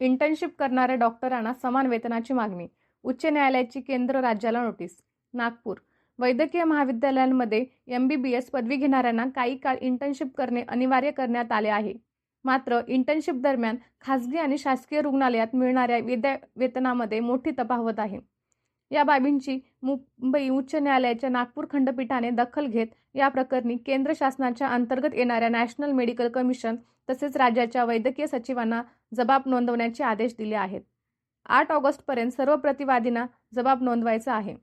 Internship करणाऱ्या डॉक्टरांना समान वेतनाची मागणी. उच्च न्यायालयाची केंद्र राज्याला नोटीस. नागपूर. वैद्यकीय महाविद्यालयांमध्ये MBBS पदवी घेणाऱ्यांना काही काळ इंटर्नशिप करणे अनिवार्य करण्यात आले आहे. मात्र इंटर्नशिप दरम्यान खासगी आणि शासकीय रुग्णालयात मिळणाऱ्या वेतनामध्ये मोठी तफावत आहे. या बाबींची मुंबई उच्च न्यायालयाच्या नागपूर खंडपीठाने दखल घेत या प्रकरणी केंद्र शासनाच्या अंतर्गत येणाऱ्या नॅशनल मेडिकल कमिशन तसेच राज्याच्या वैद्यकीय सचिवांना जबाब नोंदवण्याचे आदेश दिले आहेत. 8 ऑगस्टपर्यंत सर्व प्रतिवादींना जबाब नोंदवायचा आहे.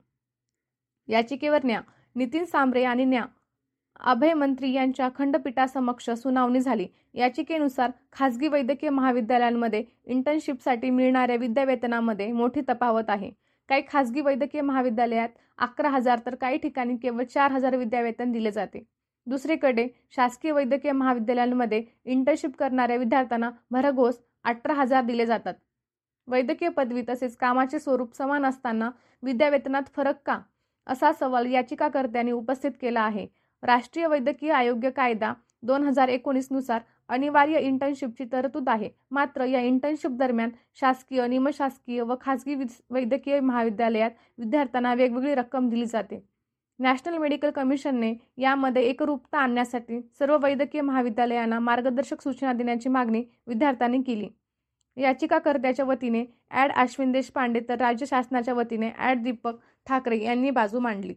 याचिकेवर न्या. नितीन सांबरे आणि न्या. अभय मंत्री यांच्या खंडपीठासमक्ष सुनावणी झाली. याचिकेनुसार खासगी वैद्यकीय महाविद्यालयांमध्ये इंटर्नशिपसाठी मिळणाऱ्या विद्यावेतनामध्ये मोठी तफावत आहे. काही खासगी वैद्यकीय महाविद्यालयात 11,000 तर काही ठिकाणी केवळ 4,000 विद्यावेतन दिले जाते. दुसरीकडे शासकीय वैद्यकीय महाविद्यालयांमध्ये इंटर्नशिप करणाऱ्या विद्यार्थ्यांना भरघोस 18,000 दिले जातात. वैद्यकीय पदवी तसेच कामाचे स्वरूप समान असताना विद्यावेतनात फरक का, असा सवाल याचिकाकर्त्यांनी उपस्थित केला आहे. राष्ट्रीय वैद्यकीय आयोग कायदा 2019 नुसार अनिवार्य इंटर्नशिपची तरतूद आहे. मात्र या इंटर्नशिप दरम्यान शासकीय, निमशासकीय व खासगी वैद्यकीय महाविद्यालयात विद्यार्थ्यांना वेगवेगळी रक्कम दिली जाते. नॅशनल मेडिकल कमिशनने यामध्ये एकरूपता आणण्यासाठी सर्व वैद्यकीय महाविद्यालयांना मार्गदर्शक सूचना देण्याची मागणी विद्यार्थ्यांनी केली. याचिकाकर्त्याच्या वतीने ॲड. अश्विन देशपांडे तर राज्य शासनाच्या वतीने ॲड. दीपक ठाकरे यांनी बाजू मांडली.